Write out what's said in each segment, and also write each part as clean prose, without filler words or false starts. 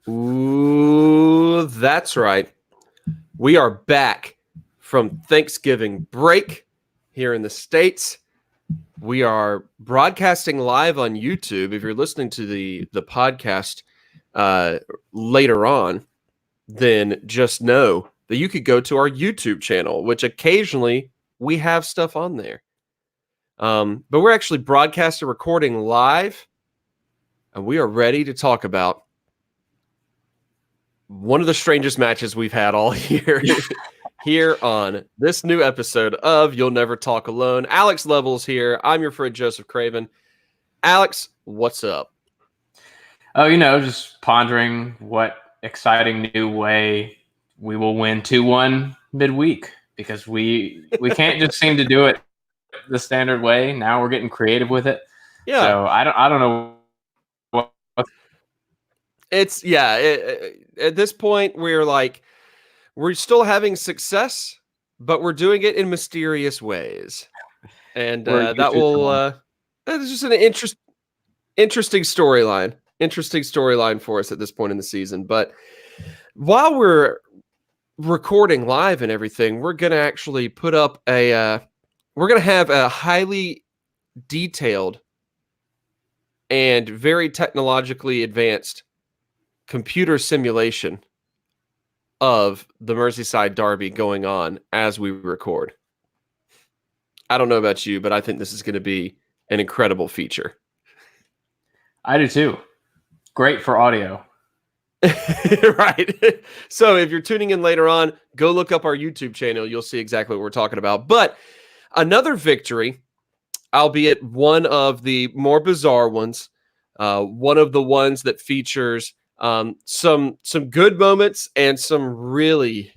Ooh, that's right. We are back from Thanksgiving break here in the States. We are broadcasting live on YouTube. If you're listening to the podcast later on, then just know that you could go to our YouTube channel, which occasionally we have stuff on there. But we're actually broadcasting, recording live, and we are ready to talk about one of the strangest matches we've had all year here on this new episode of You'll Never Talk Alone. Alex Levels here. I'm your friend Joseph Craven. Alex, what's up? Oh, just pondering what exciting new way we will win 2-1 midweek, because we can't just seem to do it the standard way. Now we're getting creative with it. Yeah. So I don't know. It's at this point we're still having success, but we're doing it in mysterious ways, and that is just an interesting storyline for us at this point in the season. But while we're recording live and everything, we're gonna actually put up we're gonna have a highly detailed and very technologically advanced computer simulation of the Merseyside derby going on as we record. I don't know about you, but I think this is going to be an incredible feature. I do too. Great for audio. Right. So if you're tuning in later on, go look up our YouTube channel. You'll see exactly what we're talking about. But another victory, albeit one of the more bizarre ones, one of the ones that features some good moments and some really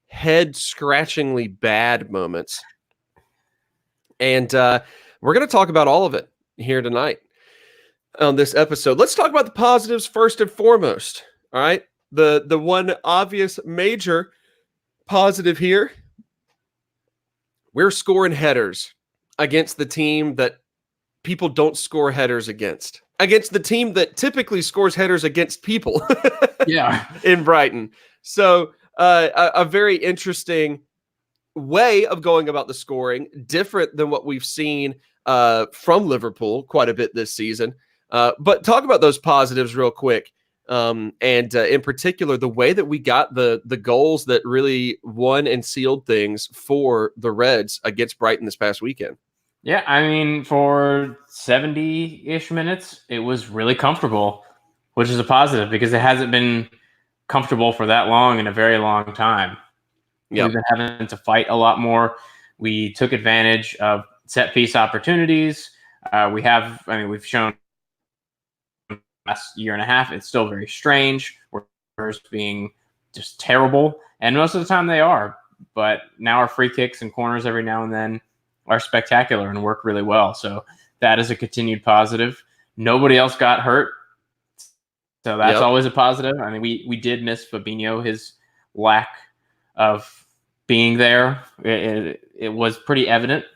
head-scratchingly bad moments. And we're going to talk about all of it here tonight on this episode. Let's talk about the positives first and foremost. All right. The one obvious major positive here, we're scoring headers against the team that people don't score headers against the team that typically scores headers against people. Yeah. In Brighton. So a very interesting way of going about the scoring, different than what we've seen from Liverpool quite a bit this season. But talk about those positives real quick. And in particular, the way that we got the goals that really won and sealed things for the Reds against Brighton this past weekend. Yeah, I mean, for 70-ish minutes, it was really comfortable, which is a positive because it hasn't been comfortable for that long in a very long time. Yep. We've been having to fight a lot more. We took advantage of set-piece opportunities. We've shown last year and a half, it's still very strange. We're being just terrible, and most of the time they are. But now our free kicks and corners every now and then are spectacular and work really well. So that is a continued positive. Nobody else got hurt, so that's always a positive. I mean, we did miss Fabinho, his lack of being there. It was pretty evident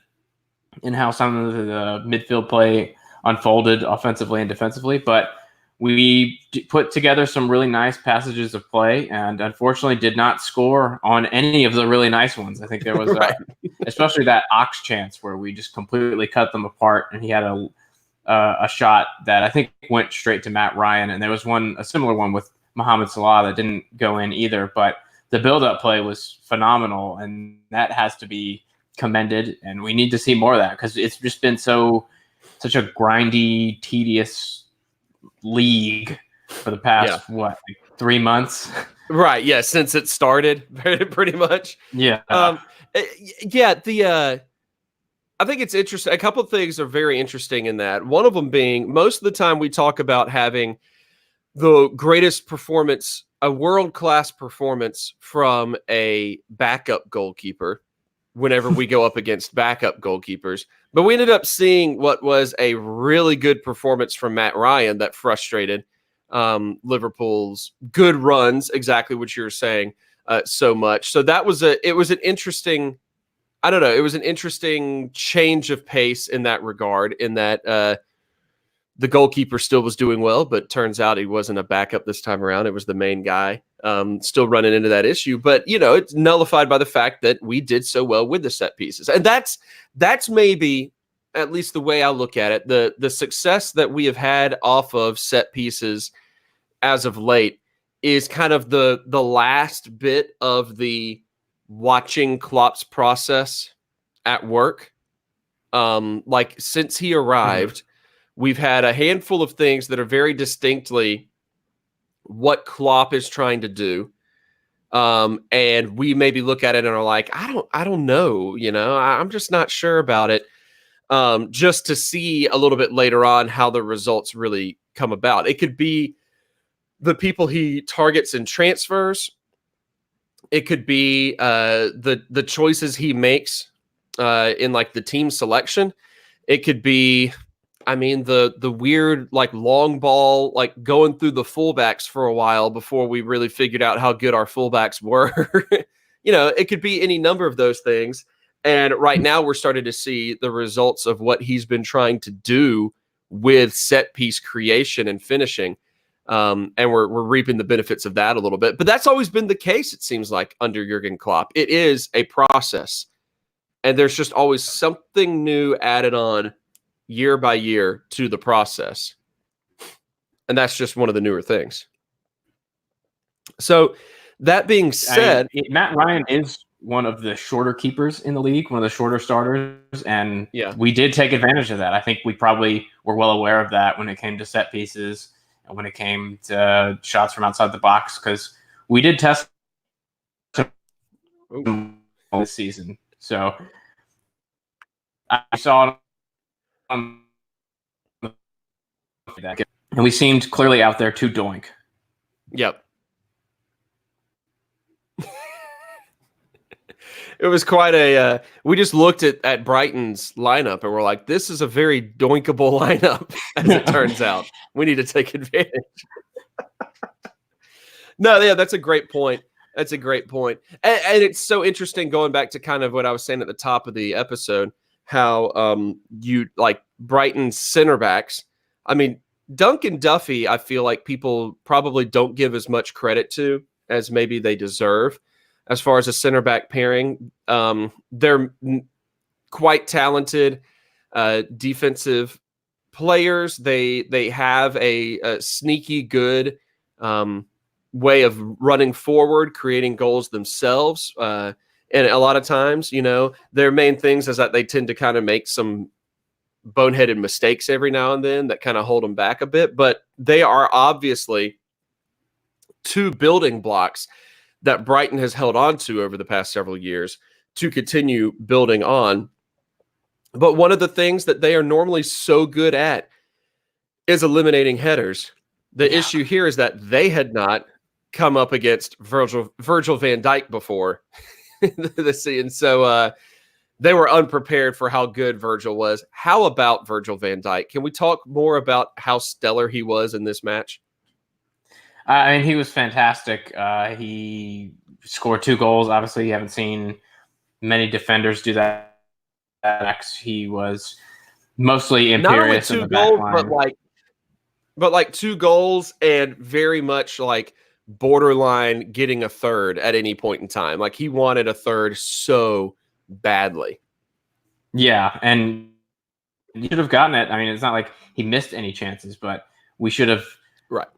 in how some of the midfield play unfolded offensively and defensively, but we put together some really nice passages of play and unfortunately did not score on any of the really nice ones. I think there was, right. Especially that Ox chance where we just completely cut them apart, and he had a shot that I think went straight to Matt Ryan, and there was a similar one with Mohamed Salah that didn't go in either, but the build-up play was phenomenal, and that has to be commended, and we need to see more of that because it's just been such a grindy, tedious league for the past 3 months, right? Yeah, since it started, pretty much. Yeah. I think it's interesting. A couple of things are very interesting in that. One of them being, most of the time we talk about having the greatest performance, a world-class performance from a backup goalkeeper whenever we go up against backup goalkeepers. But we ended up seeing what was a really good performance from Matt Ryan that frustrated Liverpool's good runs, exactly what you're saying, so much. So it was an interesting, it was an interesting change of pace in that regard, in that The goalkeeper still was doing well, but turns out he wasn't a backup this time around. It was the main guy, still running into that issue. But, it's nullified by the fact that we did so well with the set pieces. And that's maybe, at least the way I look at it, the success that we have had off of set pieces as of late is kind of the last bit of the watching Klopp's process at work. Like, since he arrived, we've had a handful of things that are very distinctly what Klopp is trying to do. And we maybe look at it and are like, I don't know, I'm just not sure about it. Just to see a little bit later on how the results really come about. It could be the people he targets in transfers. It could be the choices he makes in like the team selection. It could be, the weird like long ball, like going through the fullbacks for a while before we really figured out how good our fullbacks were. It could be any number of those things. And right now we're starting to see the results of what he's been trying to do with set piece creation and finishing. And we're reaping the benefits of that a little bit. But that's always been the case, it seems like, under Jurgen Klopp. It is a process. And there's just always something new added on year by year to the process. And that's just one of the newer things. So that being said, Matt Ryan is one of the shorter keepers in the league, one of the shorter starters. And we did take advantage of that. I think we probably were well aware of that when it came to set pieces and when it came to shots from outside the box, because we did test this season. So I saw it on that, and we seemed clearly out there to doink. Yep. It was quite a we just looked at Brighton's lineup and we're like, this is a very doinkable lineup, as it turns out. We need to take advantage. No, yeah, that's a great point. That's a great point. And it's so interesting, going back to kind of what I was saying at the top of the episode, how you like Brighton's center backs. Duncan Duffy, I feel like people probably don't give as much credit to as maybe they deserve. As far as a center back pairing, they're quite talented defensive players. They have a sneaky good way of running forward, creating goals themselves. And a lot of times, their main things is that they tend to kind of make some boneheaded mistakes every now and then that kind of hold them back a bit. But they are obviously two building blocks that Brighton has held on to over the past several years to continue building on. But one of the things that they are normally so good at is eliminating headers. The issue here is that they had not come up against Virgil van Dijk before this season. So they were unprepared for how good Virgil was. How about Virgil van Dijk? Can we talk more about how stellar he was in this match? He was fantastic. He scored 2 goals. Obviously, you haven't seen many defenders do that. He was mostly imperious in the back line. But like 2 goals and very much like borderline getting a third at any point in time. Like, he wanted a third so badly. Yeah, and he should have gotten it. It's not like he missed any chances, but we should have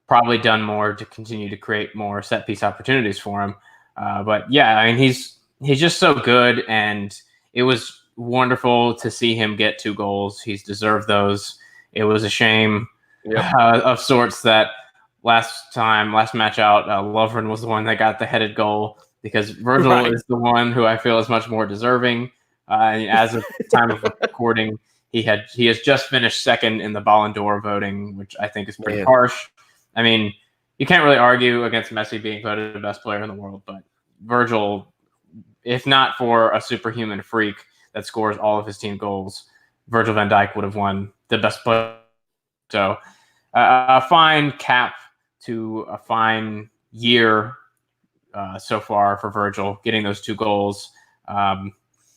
probably done more to continue to create more set piece opportunities for him. But yeah, he's just so good, and it was wonderful to see him get 2 goals. He's deserved those. It was a shame of sorts that last match out, Lovren was the one that got the headed goal, because Virgil is the one who I feel is much more deserving. As of the time of recording, he has just finished second in the Ballon d'Or voting, which I think is pretty harsh. You can't really argue against Messi being voted the best player in the world, but Virgil, if not for a superhuman freak that scores all of his team goals, Virgil van Dijk would have won the best player. So a fine cap to a fine year so far for Virgil, getting those 2 goals.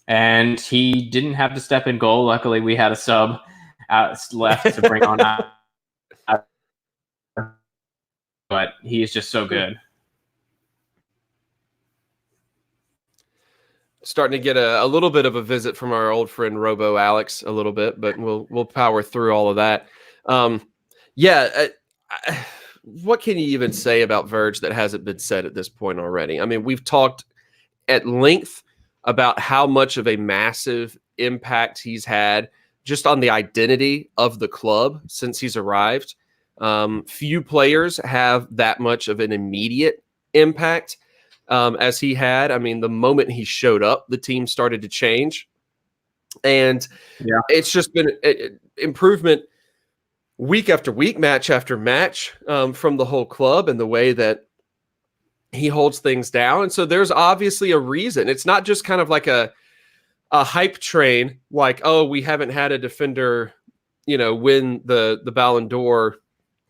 And he didn't have to step in goal. Luckily, we had a sub left to bring on but he is just so good. Starting to get a little bit of a visit from our old friend Robo Alex a little bit, but we'll power through all of that. What can you even say about Verge that hasn't been said at this point already? I mean, we've talked at length about how much of a massive impact he's had just on the identity of the club since he's arrived. Few players have that much of an immediate impact as he had. I mean, the moment he showed up, the team started to change. And it's just been improvement week after week, match after match from the whole club and the way that he holds things down. And so there's obviously a reason. It's not just kind of like a hype train, like, oh, we haven't had a defender, win the Ballon d'Or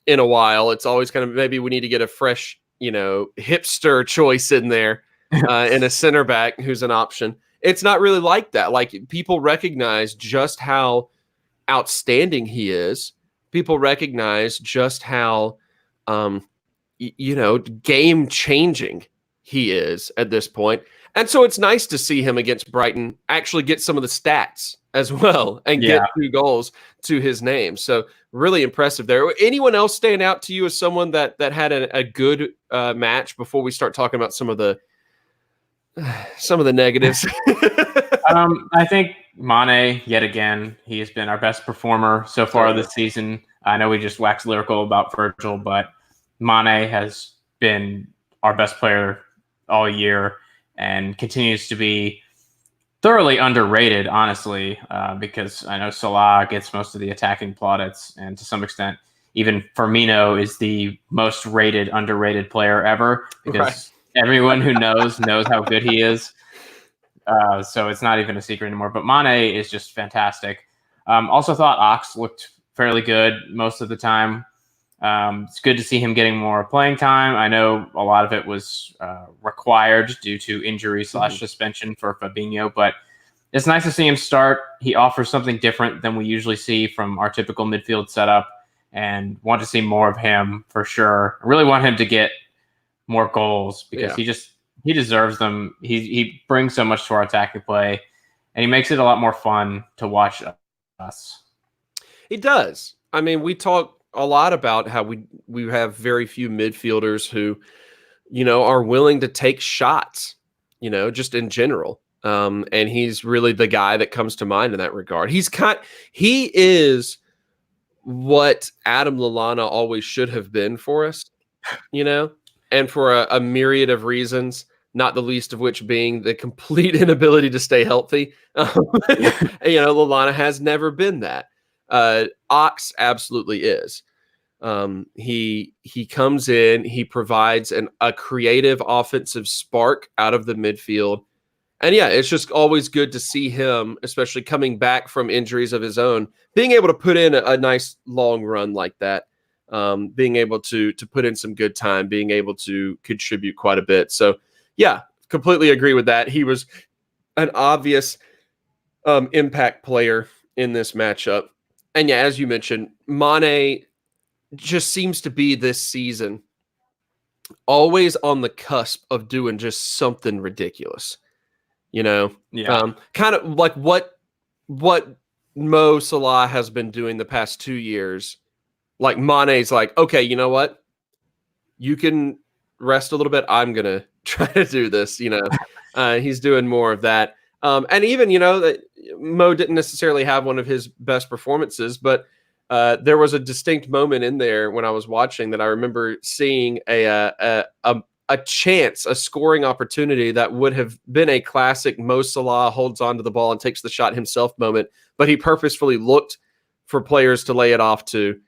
in a while. It's always kind of, maybe we need to get a fresh, hipster choice in there and a center back who's an option. It's not really like that. Like, people recognize just how outstanding he is. People recognize just how, game changing he is at this point. And so it's nice to see him against Brighton actually get some of the stats as well and get 2 goals to his name. So really impressive there. Anyone else stand out to you as someone that had a good match before we start talking about some of the negatives? I think Mane, yet again, he has been our best performer so far this season. I know we just waxed lyrical about Virgil, but Mane has been our best player all year and continues to be thoroughly underrated, honestly, because I know Salah gets most of the attacking plaudits, and to some extent, even Firmino is the most rated, underrated player ever, because everyone who knows how good he is. So it's not even a secret anymore. But Mane is just fantastic. Also thought Ox looked fairly good most of the time. It's good to see him getting more playing time. I know a lot of it was required due to injury / suspension for Fabinho, but it's nice to see him start. He offers something different than we usually see from our typical midfield setup, and want to see more of him for sure. I really want him to get more goals because he deserves them. He brings so much to our attacking play, and he makes it a lot more fun to watch us. He does. I mean, we talk a lot about how we have very few midfielders who, are willing to take shots, just in general. And he's really the guy that comes to mind in that regard. He is what Adam Lallana always should have been for us, and for a myriad of reasons, not the least of which being the complete inability to stay healthy. Lallana has never been that. Ox absolutely is. He comes in, he provides a creative offensive spark out of the midfield. And it's just always good to see him, especially coming back from injuries of his own, being able to put in a nice long run like that, being able to put in some good time, being able to contribute quite a bit. So, completely agree with that. He was an obvious impact player in this matchup. And as you mentioned, Mane just seems to be this season always on the cusp of doing just something ridiculous. Kind of like what Mo Salah has been doing the past 2 years. Like, Mane's like, okay, you know what? You can rest a little bit. I'm going to try to do this, he's doing more of that. And even, that Mo didn't necessarily have one of his best performances, but there was a distinct moment in there when I was watching that I remember seeing a chance, a scoring opportunity that would have been a classic Mo Salah holds onto the ball and takes the shot himself moment, but he purposefully looked for players to lay it off to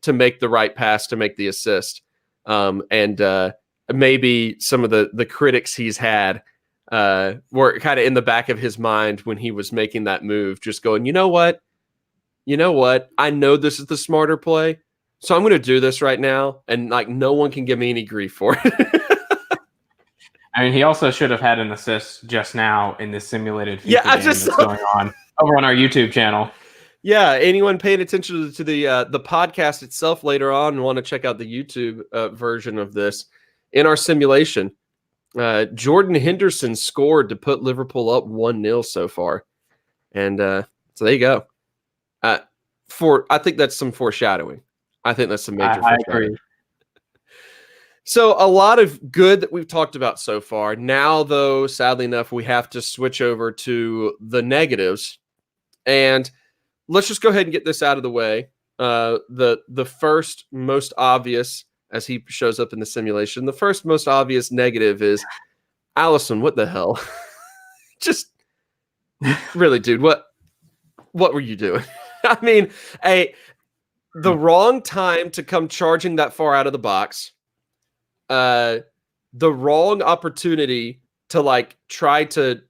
make the right pass, to make the assist. And maybe some of the critics he's had were kind of in the back of his mind when he was making that move, just going, you know what? I know this is the smarter play, so I'm going to do this right now, and no one can give me any grief for it. I mean, he also should have had an assist just now in this simulated FIFA game that's going on over on our YouTube channel. Yeah, anyone paying attention to the podcast itself later on and want to check out the YouTube version of this, in our simulation, Jordan Henderson scored to put Liverpool up 1-0 so far. And so there you go. I think that's some foreshadowing. I think that's some major foreshadowing. I agree. So a lot of good that we've talked about so far. Now, though, sadly enough, we have to switch over to the negatives. And let's just go ahead and get this out of the way. The first most obvious, as he shows up in the simulation, the first most obvious negative is, Alisson, what the hell? Just really, dude, what were you doing? I mean, the wrong time to come charging that far out of the box. The wrong opportunity to like try to,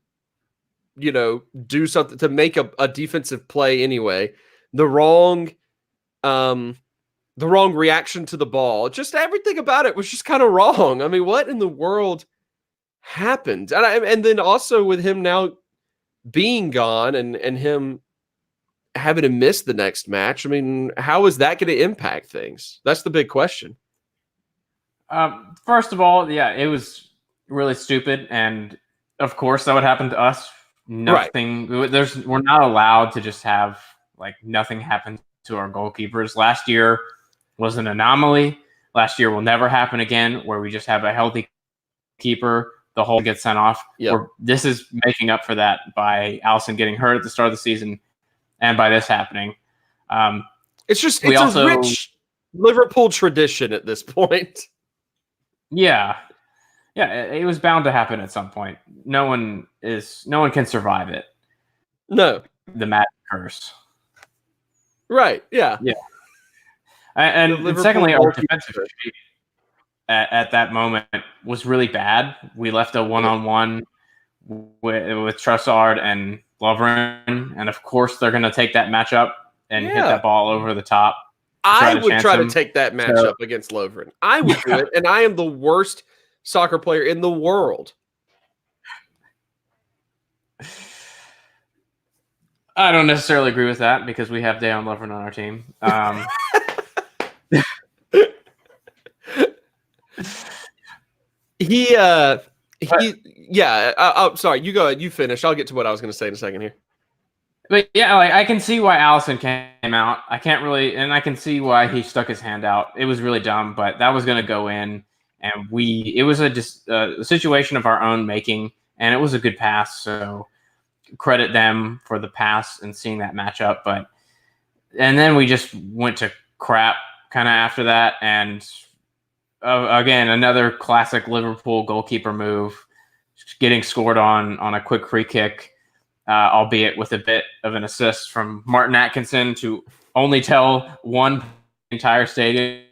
do something to make a defensive play anyway. The wrong reaction to the ball. Just everything about it was just kind of wrong. I mean, what in the world happened? And then also with him now being gone and him having to miss the next match. I mean, how is that going to impact things? That's the big question. First of all, yeah, it was really stupid, and of course that would happen to us. Nothing. Right. We're not allowed to just have like nothing happen to our goalkeepers. Last year was an anomaly. Last year will never happen again, where we just have a healthy keeper, the whole gets sent off. Yep. This is making up for that by Alisson getting hurt at the start of the season, and by this happening. It's a rich Liverpool tradition at this point. Yeah, it was bound to happen at some point. No one can survive it. No, the mad curse. Right. Yeah. And secondly, our defensive shape at that moment was really bad. We left a one-on-one with Trossard and Lovren, and of course they're going to take that matchup and hit that ball over the top. I would try to take that matchup against Lovren. I would do it, and I am the worst soccer player in the world. I don't necessarily agree with that because we have Dejan Lovren on our team. I'm sorry. You go ahead. You finish. I'll get to what I was going to say in a second here. But yeah, like I can see why Alisson came out. I can see why he stuck his hand out. It was really dumb, but that was going to go in, and it was a situation of our own making, and it was a good pass. So credit them for the pass and seeing that matchup. And then we just went to crap kind of after that, and again another classic Liverpool goalkeeper move, getting scored on a quick free kick. Albeit with a bit of an assist from Martin Atkinson to only tell one entire stadium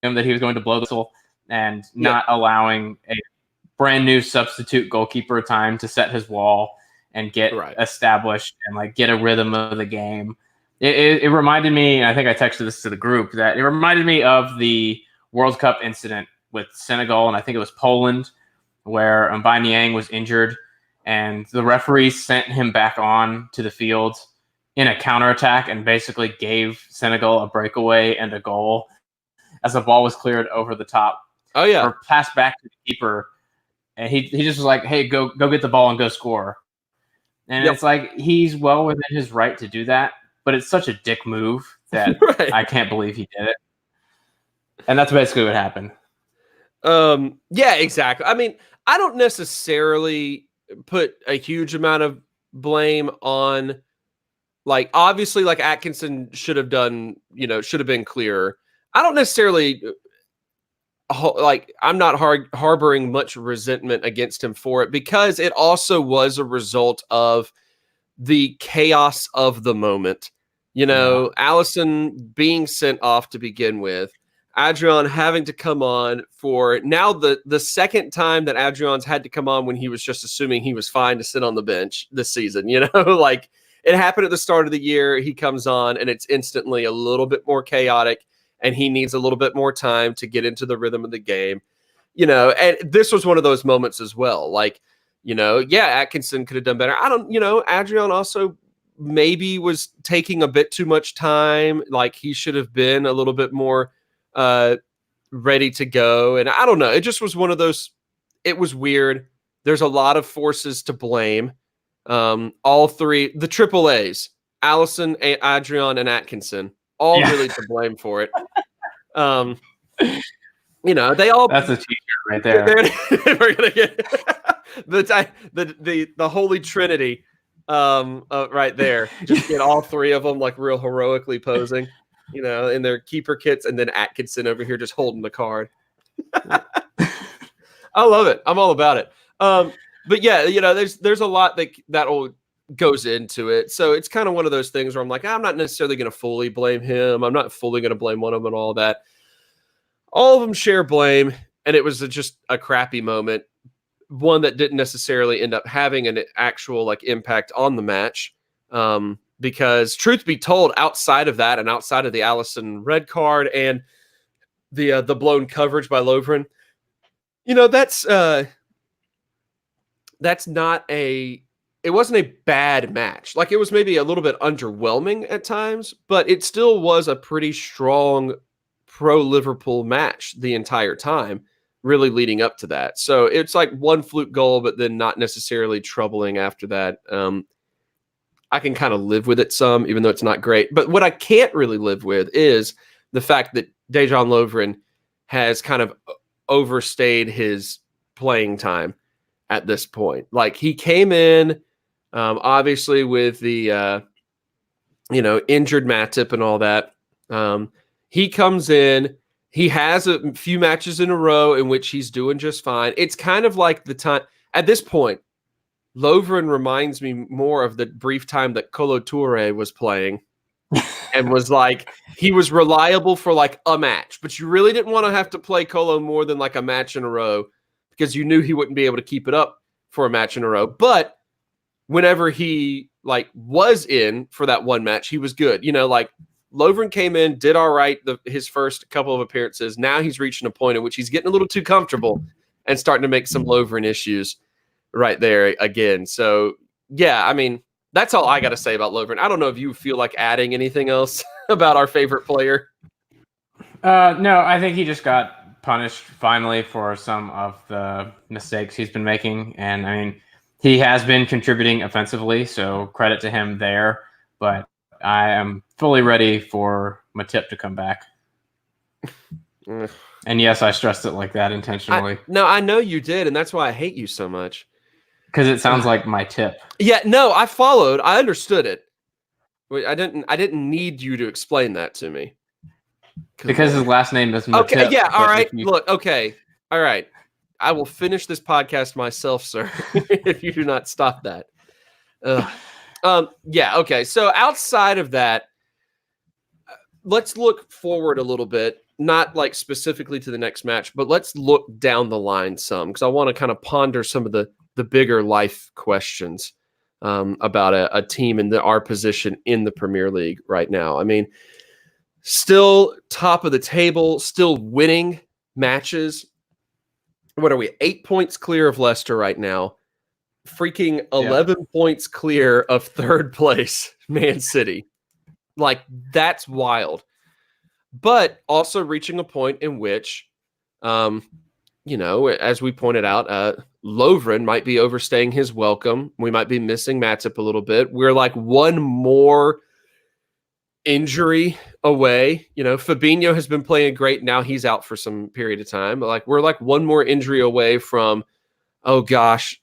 that he was going to blow the whistle and not allowing a brand new substitute goalkeeper time to set his wall and get established and like get a rhythm of the game. It reminded me, I think I texted this to the group, that it reminded me of the World Cup incident with Senegal, and I think it was Poland, where Aubameyang was injured. And the referee sent him back on to the field in a counterattack and basically gave Senegal a breakaway and a goal as the ball was cleared over the top. Oh, yeah. Or passed back to the keeper. And he just was like, hey, go get the ball and go score. And it's like he's well within his right to do that. But it's such a dick move that I can't believe he did it. And that's basically what happened. Yeah, exactly. I mean, I don't necessarily put a huge amount of blame on, like, obviously, like Atkinson should have done, should have been clearer. I don't necessarily I'm not harboring much resentment against him for it, because it also was a result of the chaos of the moment. Alisson being sent off to begin with, Adrian having to come on for now the second time that Adrian's had to come on when he was just assuming he was fine to sit on the bench this season. Like it happened at the start of the year. He comes on and it's instantly a little bit more chaotic, and he needs a little bit more time to get into the rhythm of the game. And this was one of those moments as well. Like, Atkinson could have done better. Adrian also maybe was taking a bit too much time. Like he should have been a little bit more ready to go. And I don't know. It just was one of those. It was weird. There's a lot of forces to blame. All three, the triple A's, Allison, Adrian, and Atkinson, all really to blame for it. They all. That's a t-shirt right there. We're gonna get the Holy Trinity, right there. Just get all three of them like real heroically posing, in their keeper kits, and then Atkinson over here just holding the card. I love it. I'm all about it. But yeah, there's a lot that goes into it. So it's kind of one of those things where I'm like, I'm not necessarily going to fully blame him. I'm not fully going to blame one of them and all that. All of them share blame, and it was just a crappy moment. One that didn't necessarily end up having an actual impact on the match. Because truth be told, outside of that and outside of the Allison red card and the blown coverage by Lovren, that's not it wasn't a bad match. Like, it was maybe a little bit underwhelming at times, but it still was a pretty strong pro-Liverpool match the entire time, really leading up to that. So it's like one fluke goal, but then not necessarily troubling after that. I can kind of live with it some, even though it's not great. But what I can't really live with is the fact that Dejan Lovren has kind of overstayed his playing time at this point. Like, he came in, obviously with the, injured Matip and all that. He comes in, he has a few matches in a row in which he's doing just fine. It's kind of like the time at this point, Lovren reminds me more of the brief time that Kolo Toure was playing and was like, he was reliable for like a match, but you really didn't want to have to play Kolo more than like a match in a row because you knew he wouldn't be able to keep it up for a match in a row. But whenever he was in for that one match, he was good. Lovren came in, did all right his first couple of appearances. Now he's reaching a point in which he's getting a little too comfortable and starting to make some Lovren issues right there again. So, yeah, I mean, that's all I got to say about Lovren. I don't know if you feel like adding anything else about our favorite player. No, I think he just got punished finally for some of the mistakes he's been making. And, I mean, he has been contributing offensively, so credit to him there. But I am fully ready for Matip to come back. And yes, I stressed it like that intentionally. I know you did, and that's why I hate you so much. Because it sounds like my tip. Yeah, no, I followed. I understood it. I didn't need you to explain that to me. Because his last name is Matip. Okay, yeah, all right. Look, okay. All right. I will finish this podcast myself, sir, if you do not stop that. Yeah, okay. So outside of that, let's look forward a little bit, not like specifically to the next match, but let's look down the line some, because I want to kind of ponder some of the bigger life questions about a team in our position in the Premier League right now. I mean, still top of the table, still winning matches. What are we? 8 points clear of Leicester right now. Freaking 11 points clear of third place, Man City. Like, that's wild. But also reaching a point in which, as we pointed out, Lovren might be overstaying his welcome. We might be missing Matip a little bit. We're like one more injury away. Fabinho has been playing great. Now he's out for some period of time. But we're like one more injury away from, oh gosh,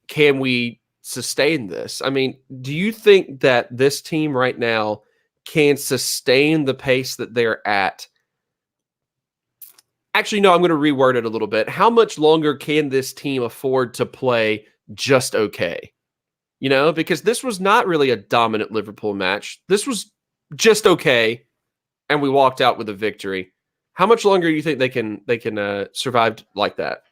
can we sustain this? I mean, do you think that this team right now can sustain the pace that they're at? Actually, no, I'm going to reword it a little bit. How much longer can this team afford to play just okay? Because this was not really a dominant Liverpool match. This was just okay, and we walked out with a victory. How much longer do you think they can survive like that?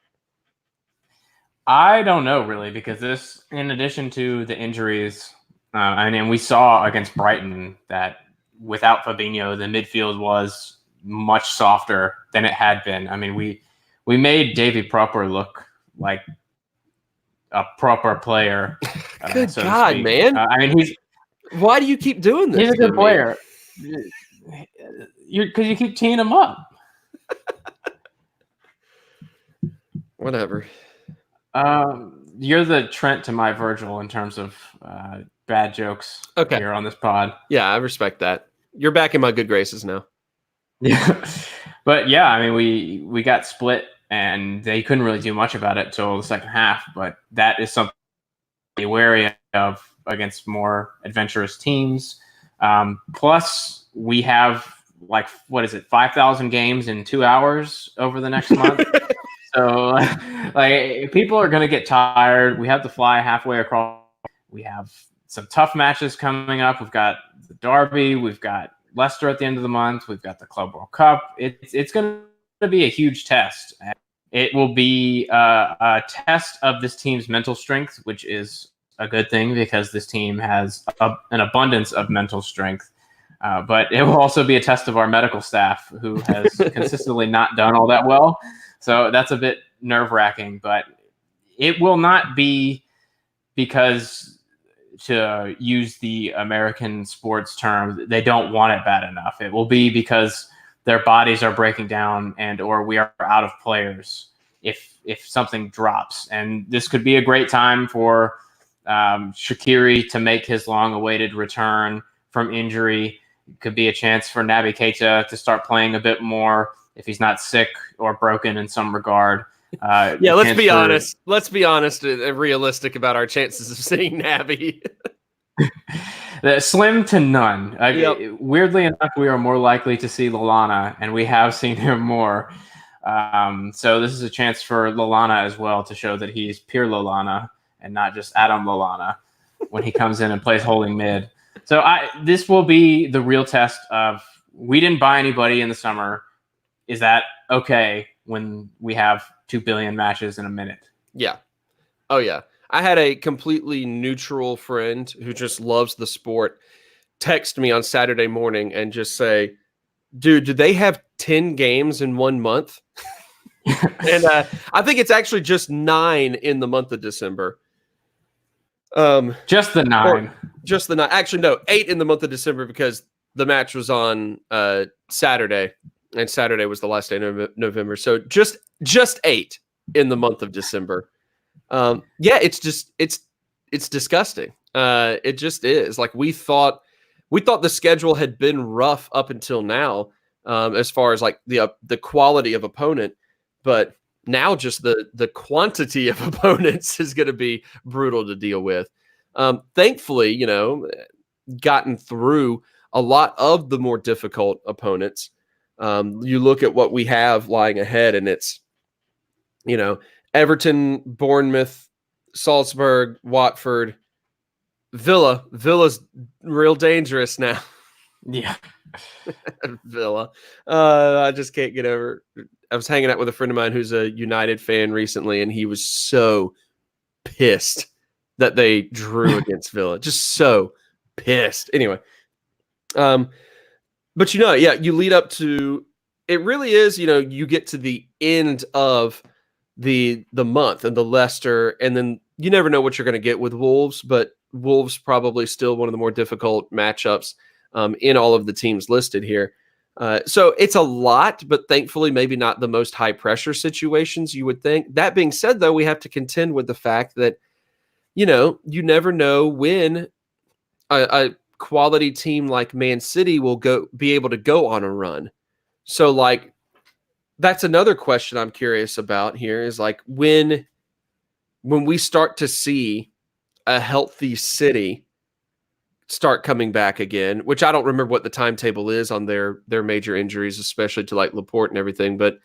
I don't know, really, because this, in addition to the injuries, and we saw against Brighton that without Fabinho, the midfield was much softer than it had been. I mean, we made Davy Proper look like a proper player. Good God, man! I mean, Why do you keep doing this? He's a good player. Because you keep teeing him up. Whatever. You're the Trent to my Virgil in terms of bad jokes here on this pod. Yeah, I respect that. You're back in my good graces now. Yeah. But yeah, I mean, we got split and they couldn't really do much about it till the second half. But that is something to be wary of against more adventurous teams. Plus, we have 5,000 games in 2 hours over the next month. So, people are going to get tired. We have to fly halfway across. We have some tough matches coming up. We've got the Derby. We've got Leicester at the end of the month. We've got the Club World Cup. It's going to be a huge test. It will be a test of this team's mental strength, which is a good thing because this team has an abundance of mental strength. But it will also be a test of our medical staff, who has consistently not done all that well. So that's a bit nerve-wracking, but it will not be because, to use the American sports term, they don't want it bad enough. It will be because their bodies are breaking down or we are out of players if something drops. And this could be a great time for Shaqiri to make his long-awaited return from injury. It could be a chance for Naby Keita to start playing a bit more if he's not sick or broken in some regard. Let's be honest. Let's be honest and realistic about our chances of seeing Naby. Slim to none. Weirdly enough, we are more likely to see Lallana, and we have seen him more. So this is a chance for Lallana as well to show that he's pure Lallana and not just Adam Lallana when he comes in and plays holding mid. So this will be the real test of, we didn't buy anybody in the summer. Is that okay when we have 2 billion matches in a minute? Yeah. Oh, yeah. I had a completely neutral friend who just loves the sport text me on Saturday morning and just say, dude, do they have 10 games in 1 month? And I think it's actually just 9 in the month of December. Just the 9. Just the 9. Actually, no, 8 in the month of December because the match was on Saturday. And Saturday was the last day of November. So just 8 in the month of December. It's disgusting. It just is. Like we thought the schedule had been rough up until now, as far as like the quality of opponent, but now just the quantity of opponents is going to be brutal to deal with. Thankfully, gotten through a lot of the more difficult opponents. You look at what we have lying ahead, and it's, Everton, Bournemouth, Salzburg, Watford, Villa. Villa's real dangerous now. Yeah. Villa. I just can't get over. I was hanging out with a friend of mine who's a United fan recently, and he was so pissed that they drew against Villa. Just so pissed. Anyway. But you lead up to, it really is, you get to the end of the month and the Leicester, and then you never know what you're going to get with Wolves, but Wolves probably still one of the more difficult matchups in all of the teams listed here. So it's a lot, but thankfully maybe not the most high pressure situations you would think. That being said, though, we have to contend with the fact that, you never know when a quality team like Man City will be able to go on a run. So that's another question I'm curious about here is when we start to see a healthy City start coming back again, which I don't remember what the timetable is on their major injuries, especially to Laporte and everything. But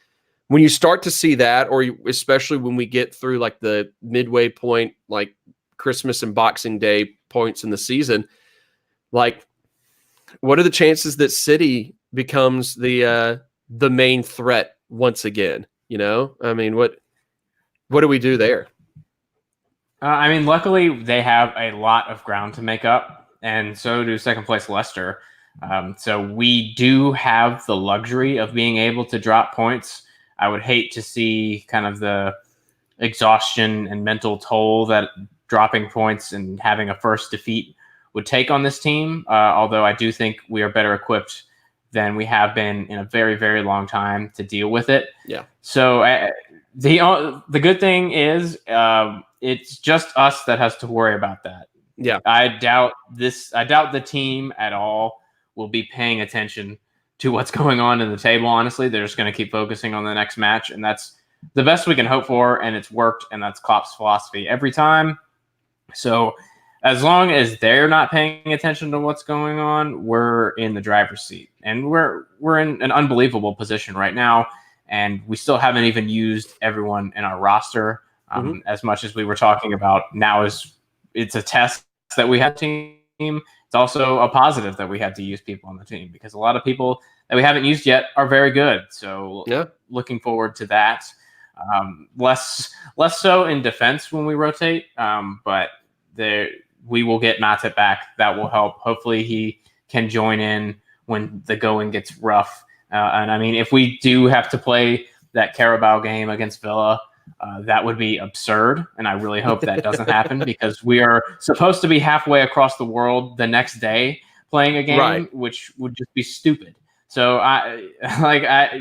when you start to see that, or especially when we get through the midway point, like Christmas and Boxing Day points in the season, what are the chances that City becomes the main threat once again? I mean, what do we do there? Luckily they have a lot of ground to make up, and so do second place Leicester. So we do have the luxury of being able to drop points. I would hate to see kind of the exhaustion and mental toll that dropping points and having a first defeat would take on this team. Although I do think we are better equipped than we have been in a very, very long time to deal with it. Yeah. So the good thing is it's just us that has to worry about that. Yeah. I doubt the team at all will be paying attention to what's going on in the table. Honestly, they're just going to keep focusing on the next match, and that's the best we can hope for. And it's worked, and that's Klopp's philosophy every time. So as long as they're not paying attention to what's going on, we're in the driver's seat, and we're in an unbelievable position right now. And we still haven't even used everyone in our roster as much as we were talking about. Now it's a test that we have team. It's also a positive that we had to use people on the team, because a lot of people that we haven't used yet are very good. So looking forward to that. Less so in defense when we rotate, but we will get Matip back. That will help. Hopefully he can join in when the going gets rough. And I mean, if we do have to play that Carabao game against Villa, that would be absurd. And I really hope that doesn't happen, because we are supposed to be halfway across the world the next day playing a game, which would just be stupid. So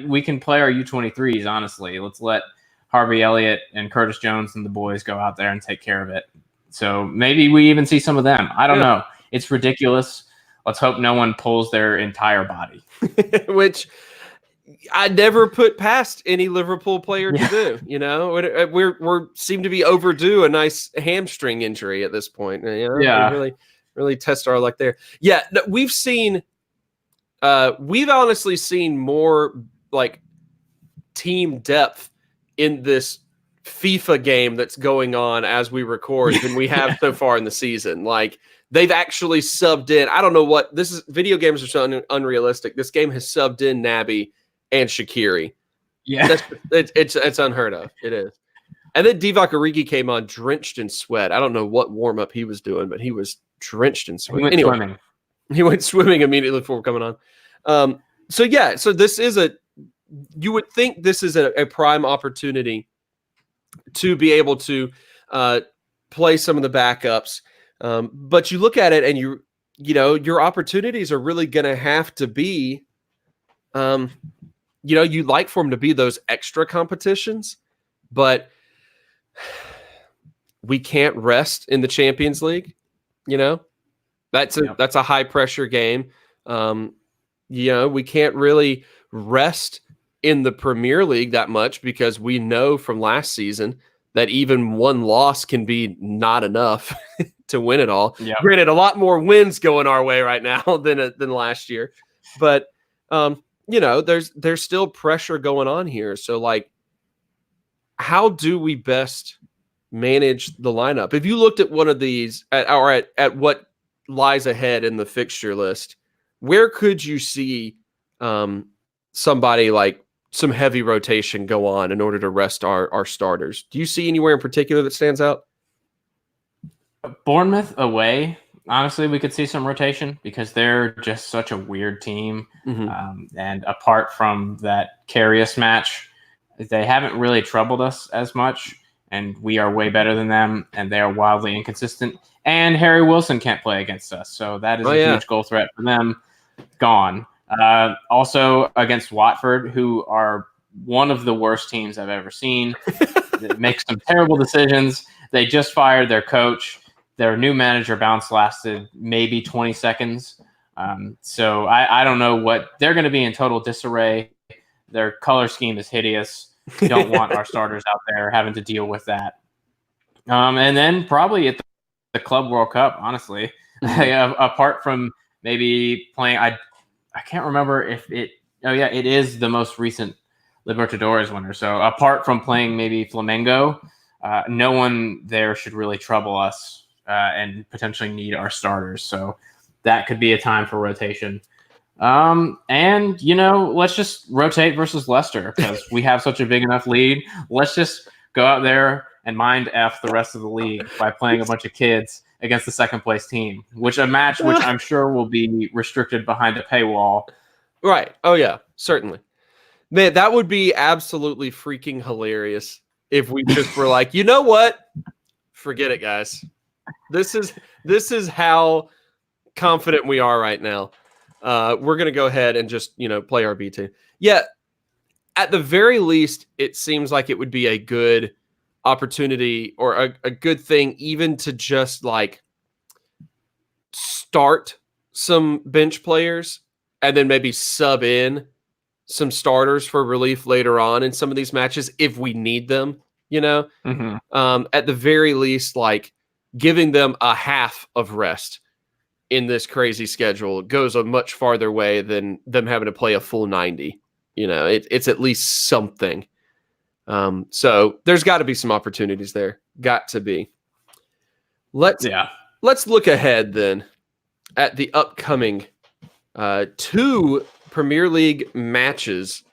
we can play our U23s, honestly. Let's let Harvey Elliott and Curtis Jones and the boys go out there and take care of it. So maybe we even see some of them. I don't know. It's ridiculous. Let's hope no one pulls their entire body. Which I never put past any Liverpool player to do. You know, we're seem to be overdue a nice hamstring injury at this point. You know? We really test our luck there. Yeah, we've honestly seen more like team depth in this FIFA game that's going on as we record than we have so far in the season. Like, they've actually subbed in. I don't know what this is. Video games are so unrealistic. This game has subbed in Naby and Shaqiri. Yeah, it's unheard of. It is. And then Divock Origi came on drenched in sweat. I don't know what warm up he was doing, but he was drenched in sweat. Swimming. He went swimming immediately before coming on. So this is you would think this is a prime opportunity to be able to play some of the backups. But you look at it and you know, your opportunities are really going to have to be, you'd like for them to be those extra competitions, but we can't rest in the Champions League. You know, that's a high pressure game. We can't really rest in the Premier League that much, because we know from last season that even one loss can be not enough to win it all. Yep. Granted, a lot more wins going our way right now than last year, but there's still pressure going on here. So, like, how do we best manage the lineup? If you looked at one of these at what lies ahead in the fixture list, where could you see somebody like some heavy rotation go on in order to rest our starters? Do you see anywhere in particular that stands out? Bournemouth away. Honestly, we could see some rotation, because they're just such a weird team. Mm-hmm. And apart from that Karius match, they haven't really troubled us as much, and we are way better than them, and they are wildly inconsistent. And Harry Wilson can't play against us, so that is a huge goal threat for them. Gone. Also against Watford, who are one of the worst teams I've ever seen. They make some terrible decisions. They just fired their coach. Their new manager bounce lasted maybe 20 seconds. So I don't know what they're going to be in total disarray. Their color scheme is hideous. Don't want our starters out there having to deal with that. And then probably at the Club World Cup, honestly, apart from maybe playing, I can't remember if it is the most recent Libertadores winner. So apart from playing maybe Flamengo, no one there should really trouble us and potentially need our starters. So that could be a time for rotation. And, let's just rotate versus Leicester, because we have such a big enough lead. Let's just go out there and mind F the rest of the league by playing a bunch of kids against the second place team, which I'm sure will be restricted behind a paywall. Right. Oh yeah, certainly. Man, that would be absolutely freaking hilarious if we just were like, you know what? Forget it, guys. This is how confident we are right now, we're going to go ahead and just, play our B team. Yeah, at the very least, it seems like it would be a good opportunity or a good thing even to just like start some bench players and then maybe sub in some starters for relief later on in some of these matches if we need them, at the very least, like giving them a half of rest in this crazy schedule goes a much farther way than them having to play a full 90. It's at least something. So there's got to be some opportunities there. Got to be. Let's look ahead then at the upcoming 2 Premier League matches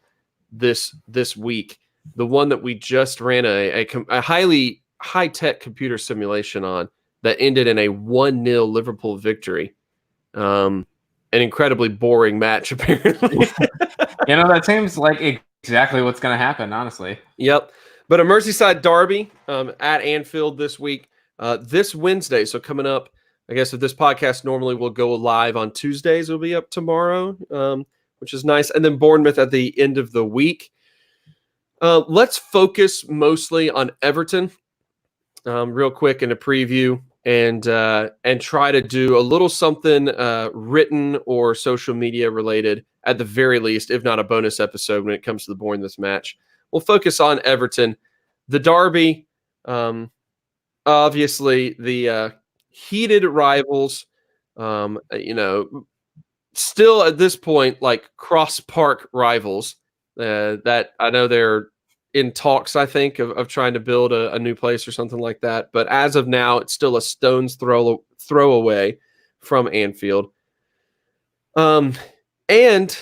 this week. The one that we just ran a highly high-tech computer simulation on that ended in a 1-0 Liverpool victory. An incredibly boring match, apparently. That seems like exactly what's going to happen, honestly. Yep. But a Merseyside derby at Anfield this week, this Wednesday. So coming up, I guess if this podcast normally will go live on Tuesdays, it'll be up tomorrow, which is nice. And then Bournemouth at the end of the week. Let's focus mostly on Everton real quick in a preview and try to do a little something written or social media related at the very least, if not a bonus episode when it comes to the Bournemouth match. We'll focus on Everton. The derby, obviously the heated rivals, still at this point, like cross-park rivals that I know they're in talks, I think, of trying to build a new place or something like that. But as of now, it's still a stone's throw away from Anfield. And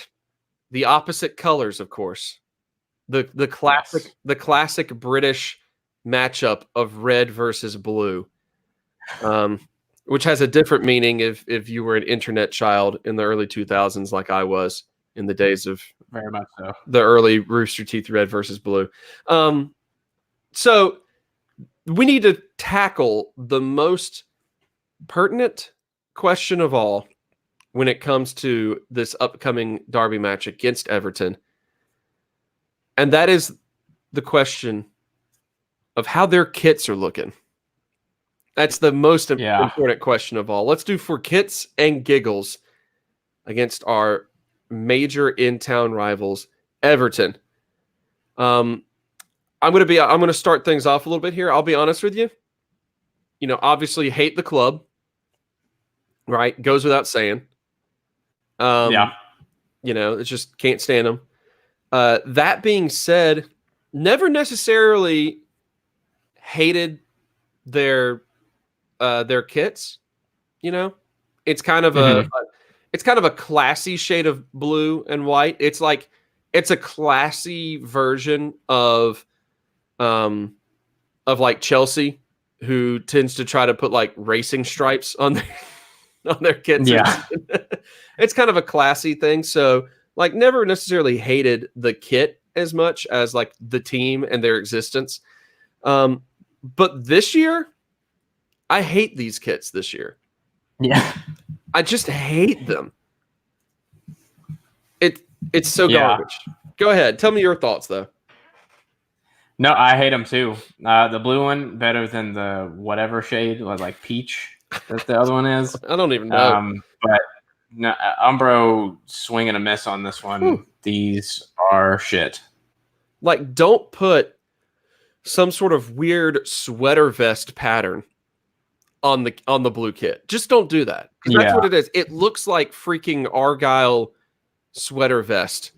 the opposite colors, of course. The classic British matchup of red versus blue, which has a different meaning if you were an internet child in the early 2000s like I was in the days of very much so the early Rooster Teeth red versus blue. So we need to tackle the most pertinent question of all when it comes to this upcoming derby match against Everton. And that is the question of how their kits are looking. That's the most important question of all. Let's do for kits and giggles against our major in-town rivals, Everton. I'm going to start things off a little bit here. I'll be honest with you. Obviously hate the club, right? Goes without saying. It's just can't stand them. That being said, never necessarily hated their kits. It's kind of a classy shade of blue and white. It's a classy version of like Chelsea, who tends to try to put like racing stripes on their kits. Yeah. It's kind of a classy thing. So like never necessarily hated the kit as much as like the team and their existence. But this year, I hate these kits this year. Yeah. I just hate them. It's so garbage. Go ahead. Tell me your thoughts, though. No, I hate them too. The blue one better than the whatever shade, like peach, that the other one is. I don't even know. But no, Umbro swing and a miss on this one. These are shit. Like, don't put some sort of weird sweater vest pattern on the blue kit. Just don't do that. That's what it is. It looks like freaking Argyle sweater vest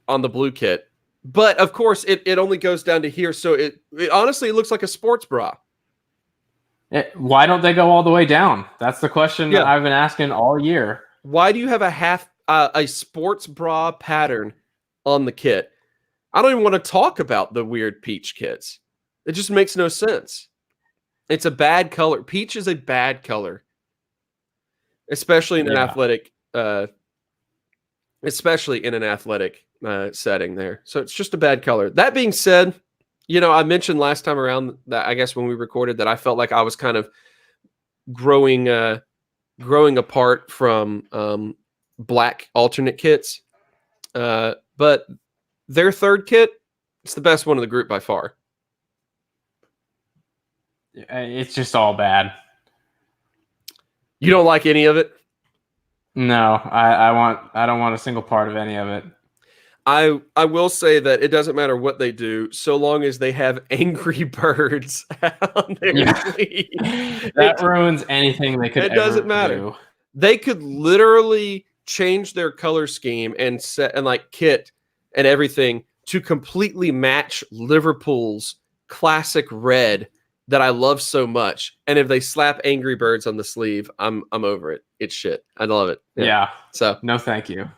on the blue kit. But of course it only goes down to here. So it honestly looks like a sports bra. Why don't they go all the way down? That's the question that I've been asking all year. Why do you have a sports bra pattern on the kit? I don't even want to talk about the weird peach kits. It just makes no sense. It's a bad color. Peach is a bad color, especially in an athletic, setting there. So it's just a bad color. That being said, I mentioned last time around that I guess when we recorded that I felt like I was kind of growing growing apart from black alternate kits. But their third kit, it's the best one of the group by far. It's just all bad. You don't like any of it? No, I don't want a single part of any of it. I will say that it doesn't matter what they do, so long as they have Angry Birds on their sleeve. That ruins anything they could. It doesn't matter. Do. They could literally change their color scheme and like kit and everything to completely match Liverpool's classic red that I love so much. And if they slap Angry Birds on the sleeve, I'm over it. It's shit. I love it. Yeah. So no, thank you.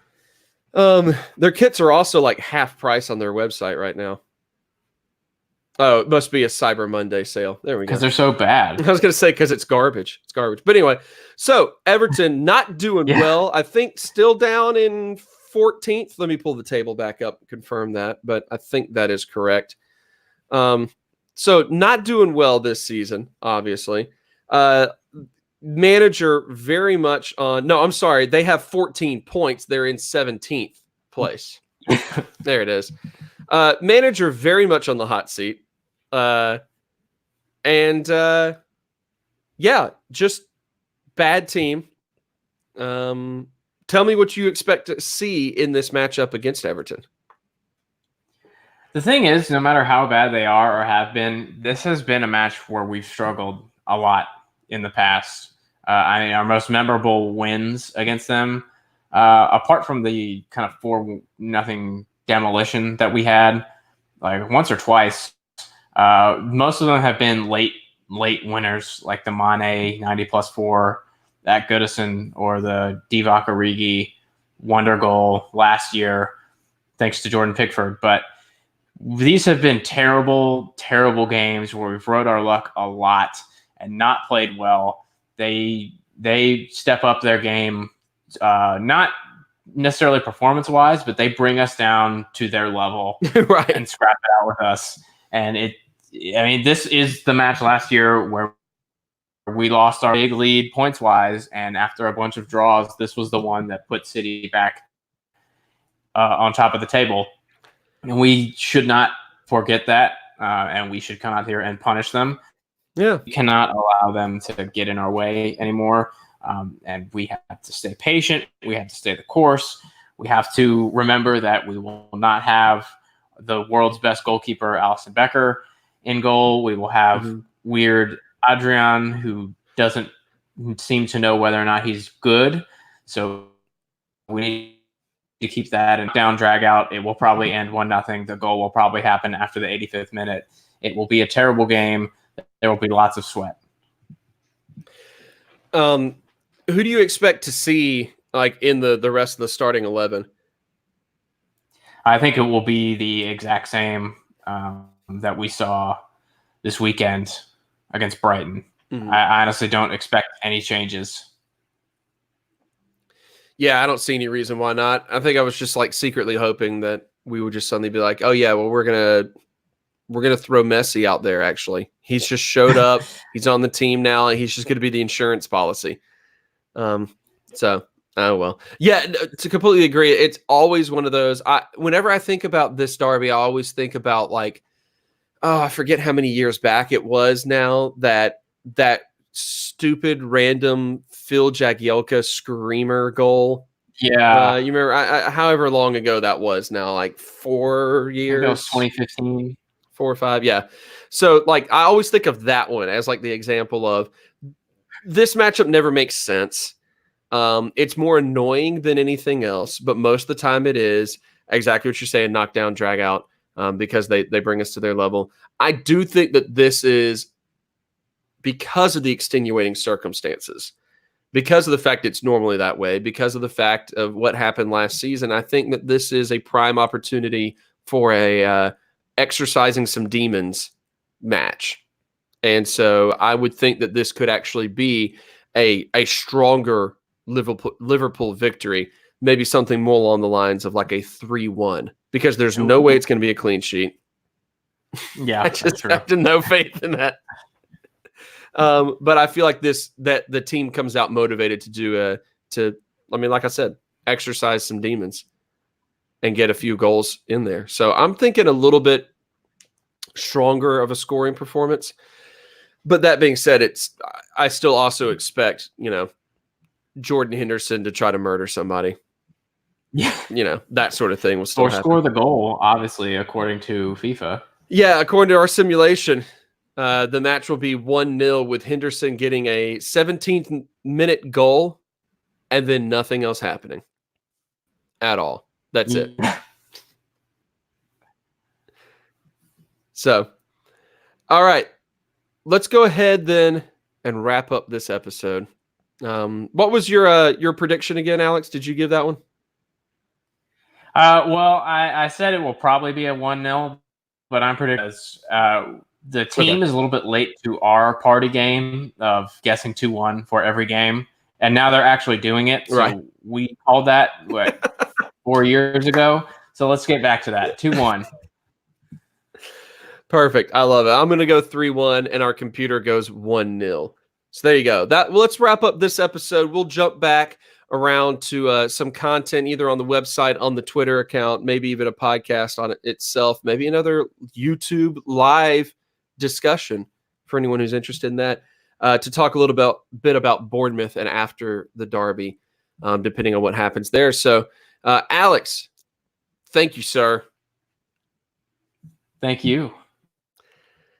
Their kits are also like half price on their website right now. Oh, it must be a Cyber Monday sale. There we go. Because they're so bad. I was going to say because it's garbage. It's garbage. But anyway, so Everton not doing well. I think still down in 14th. Let me pull the table back up and confirm that. But I think that is correct. So not doing well this season, obviously. Manager very much on... No, I'm sorry. They have 14 points. They're in 17th place. There it is. Manager very much on the hot seat. Just bad team. Tell me what you expect to see in this matchup against Everton. The thing is, no matter how bad they are or have been, this has been a match where we've struggled a lot in the past. Our most memorable wins against them, apart from the kind of 4-0 demolition that we had, like once or twice, most of them have been late winners, like the Mane 90+4 at Goodison or the Divock Origi wonder goal last year, thanks to Jordan Pickford. But these have been terrible, terrible games where we've rode our luck a lot and not played well. They step up their game, not necessarily performance-wise, but they bring us down to their level right. and scrap it out with us. And this is the match last year where we lost our big lead points-wise, and after a bunch of draws, this was the one that put City back on top of the table. And we should not forget that, and we should come out here and punish them. Yeah, we cannot allow them to get in our way anymore, and we have to stay patient. We have to stay the course. We have to remember that we will not have the world's best goalkeeper, Alisson Becker, in goal. We will have weird Adrian, who doesn't seem to know whether or not he's good. So we need to keep that and down, drag out. It will probably end 1-0. The goal will probably happen after the 85th minute. It will be a terrible game. There will be lots of sweat. Who do you expect to see like in the rest of the starting 11? I think it will be the exact same that we saw this weekend against Brighton. I honestly don't expect any changes. Yeah, I don't see any reason why not. I think I was just like secretly hoping that we would just suddenly be like, oh yeah, well we're gonna throw Messi out there. Actually, he's just showed up. He's on the team now, and he's just going to be the insurance policy. So oh well, yeah. To completely agree, it's always one of those. Whenever I think about this derby, I always think about like, oh, I forget how many years back it was now that stupid random Phil Jagielka screamer goal. Yeah, you remember? However long ago that was now, like 4 years. That was 2015. 4 or 5, yeah. So, like, I always think of that one as, like, the example of this matchup never makes sense. It's more annoying than anything else, but most of the time it is exactly what you're saying, knock down, drag out, because they bring us to their level. I do think that this is because of the extenuating circumstances, because of the fact it's normally that way, because of the fact of what happened last season. I think that this is a prime opportunity for a exercising some demons match. And so I would think that this could actually be a stronger Liverpool victory, maybe something more along the lines of like a 3-1, because there's no way it's going to be a clean sheet. Yeah, I just have no faith in that. But I feel like that the team comes out motivated like I said, exercise some demons and get a few goals in there. So I'm thinking a little bit stronger of a scoring performance. But that being said, I still also expect, Jordan Henderson to try to murder somebody. Yeah. That sort of thing will still happen. Score the goal, obviously, according to FIFA. Yeah, according to our simulation, the match will be 1-0 with Henderson getting a 17th minute goal and then nothing else happening at all. That's it. So, all right. Let's go ahead then and wrap up this episode. What was your prediction again, Alex? Did you give that one? Well, I said it will probably be a 1-0, but I'm predicting the team is a little bit late to our party game of guessing 2-1 for every game, and now they're actually doing it. So right. We called that 4 years ago. So let's get back to that. 2-1. Perfect. I love it. I'm going to go 3-1, and our computer goes 1-0. So there you go. Let's wrap up this episode. We'll jump back around to some content either on the website, on the Twitter account, maybe even a podcast on it itself, maybe another YouTube live discussion for anyone who's interested in that, to talk a little bit about Bournemouth and after the derby, depending on what happens there. So, Alex, thank you, sir. Thank you.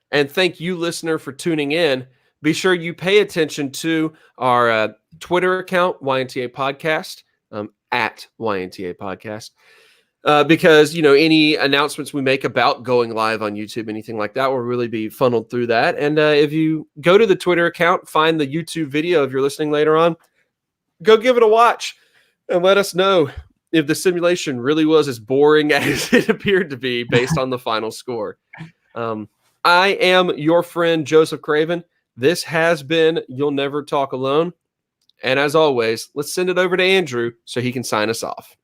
And thank you, listener, for tuning in. Be sure you pay attention to our Twitter account, YNTA Podcast, at YNTA Podcast, because, any announcements we make about going live on YouTube, anything like that, will really be funneled through that. And if you go to the Twitter account, find the YouTube video if you're listening later on, go give it a watch and let us know if the simulation really was as boring as it appeared to be based on the final score. I am your friend, Joseph Craven. This has been You'll Never Talk Alone. And as always, let's send it over to Andrew so he can sign us off.